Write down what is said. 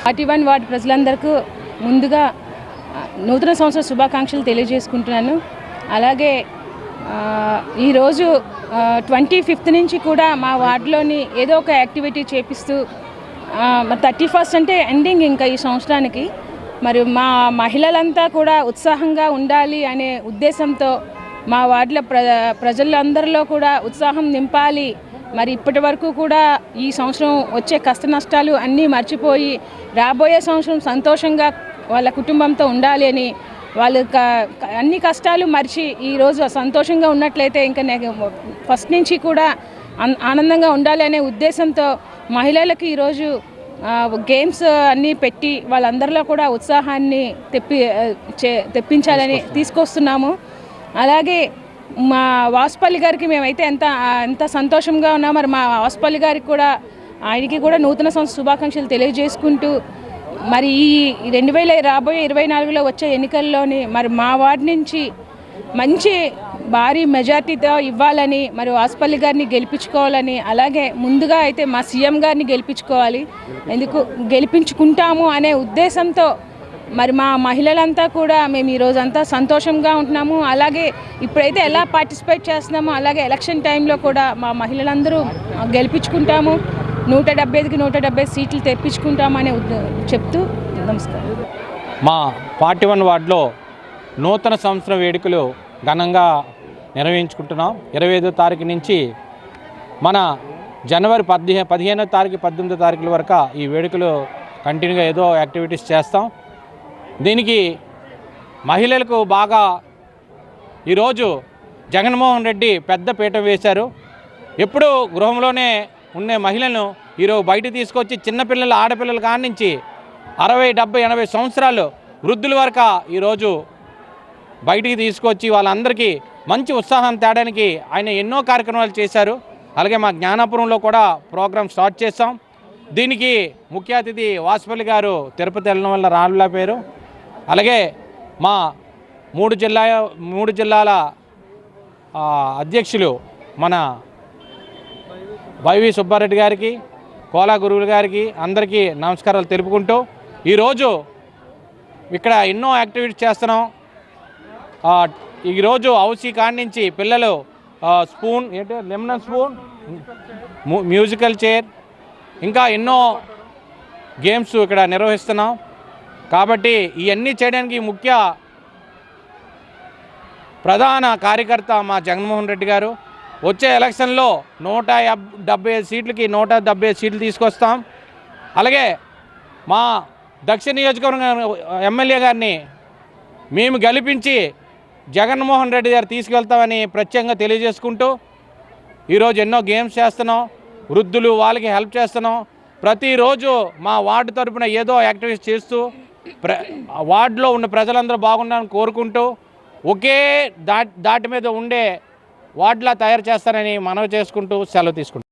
41 ward ప్రజలందరికీ ముందుగా నూతన సంవత్సర శుభాకాంక్షలు తెలియజేసుకుంటున్నాను. అలాగే ఈరోజు 25th నుంచి కూడా మా వార్డులోని ఏదో ఒక యాక్టివిటీ చేపిస్తూ 31st అంటే ఎండింగ్ ఇంకా ఈ సంవత్సరానికి మరి మా మహిళలంతా కూడా ఉత్సాహంగా ఉండాలి అనే ఉద్దేశంతో మా వార్డుల ప్రజలందరిలో కూడా ఉత్సాహం నింపాలి. మరి ఇప్పటి వరకు కూడా ఈ సంవత్సరం వచ్చే కష్ట నష్టాలు అన్నీ మర్చిపోయి రాబోయే సంవత్సరం సంతోషంగా వాళ్ళ కుటుంబంతో ఉండాలి అని వాళ్ళు అన్ని కష్టాలు మర్చి ఈరోజు సంతోషంగా ఉన్నట్లయితే ఇంకా ఫస్ట్ నుంచి కూడా ఆనందంగా ఉండాలి అనే ఉద్దేశంతో మహిళలకు ఈరోజు గేమ్స్ అన్నీ పెట్టి వాళ్ళందరిలో కూడా ఉత్సాహాన్ని తెప్పించాలని తీసుకొస్తున్నాము. అలాగే మా వాసుపల్లి గారికి మేమైతే ఎంత సంతోషంగా ఉన్నాం. మరి మా వాసుపల్లి గారికి కూడా ఆయనకి కూడా నూతన సంవత్సర శుభాకాంక్షలు తెలియజేసుకుంటూ మరి ఈ 2024లో వచ్చే ఎన్నికల్లోని మరి మా వార్డు నుంచి మంచి భారీ మెజార్టీతో ఇవ్వాలని మరి వాసుపల్లి గారిని గెలిపించుకోవాలని, అలాగే ముందుగా అయితే మా సీఎం గారిని గెలిపించుకోవాలి, గెలిపించుకుంటాము అనే ఉద్దేశంతో మరి మా మహిళలంతా కూడా మేము ఈరోజంతా సంతోషంగా ఉంటున్నాము. అలాగే ఇప్పుడైతే ఎలా పార్టిసిపేట్ చేస్తున్నామో అలాగే ఎలక్షన్ టైంలో కూడా మా మహిళలందరూ గెలిపించుకుంటాము, 175కి 170 సీట్లు తెప్పించుకుంటామని చెప్తూ నమస్కారం. మా 41 వార్డులో నూతన సంవత్సర వేడుకలు ఘనంగా నిర్వహించుకుంటున్నాం. 25వ తారీఖు నుంచి మన జనవరి 15వ తారీఖు 18వ తారీఖుల వరకు ఈ వేడుకలు కంటిన్యూగా ఏదో యాక్టివిటీస్ చేస్తాం. దీనికి మహిళలకు బాగా ఈరోజు జగన్మోహన్ రెడ్డి పెద్ద పీట వేశారు. ఎప్పుడు గృహంలోనే ఉండే మహిళలను ఈరోజు బయట తీసుకొచ్చి చిన్నపిల్లలు ఆడపిల్లల కాడి నుంచి 60, 70, 80 సంవత్సరాలు వృద్ధుల వరకు ఈరోజు బయటికి తీసుకొచ్చి వాళ్ళందరికీ మంచి ఉత్సాహం తేడానికి ఆయన ఎన్నో కార్యక్రమాలు చేశారు. అలాగే మా జ్ఞానాపురంలో కూడా ప్రోగ్రాం స్టార్ట్ చేస్తాం. దీనికి ముఖ్య అతిథి వాసుపల్లి గారు తిరుపతి వెళ్ళడం వల్ల రాలేకపోయారు. అలాగే మా మూడు జిల్లాల అధ్యక్షులు మన వైవి సుబ్బారెడ్డి గారికి, కోలా గురువులు గారికి అందరికీ నమస్కారాలు తెలుపుకుంటూ ఈరోజు ఇక్కడ ఎన్నో యాక్టివిటీస్ చేస్తున్నాం. ఈరోజు హౌసీ కాడి నుంచి పిల్లలు spoon lemon spoon, musical chair, ఇంకా ఎన్నో గేమ్స్ ఇక్కడ నిర్వహిస్తున్నాం. కాబట్టి ఇవన్నీ చేయడానికి ముఖ్య ప్రధాన కార్యకర్త మా జగన్మోహన్ రెడ్డి గారు. వచ్చే ఎలక్షన్లో 175 సీట్లకి 175 సీట్లు తీసుకొస్తాం. అలాగే మా దక్షిణ నియోజకవర్గం ఎమ్మెల్యే గారిని మేము గెలిపించి జగన్మోహన్ రెడ్డి గారు తీసుకెళ్తామని ప్రత్యేకంగా తెలియజేసుకుంటూ ఈరోజు ఎన్నో గేమ్స్ చేస్తున్నాం. వృద్ధులు వాళ్ళకి హెల్ప్ చేస్తున్నాం. ప్రతిరోజు మా వార్డు తరపున ఏదో యాక్టివిటీస్ చేస్తూ వార్డులో ఉన్న ప్రజలందరూ బాగుండాలని కోరుకుంటూ ఒకే దాటి మీద ఉండే వార్డులా తయారు చేస్తారని మనవి చేసుకుంటూ సెలవు తీసుకుంటాం.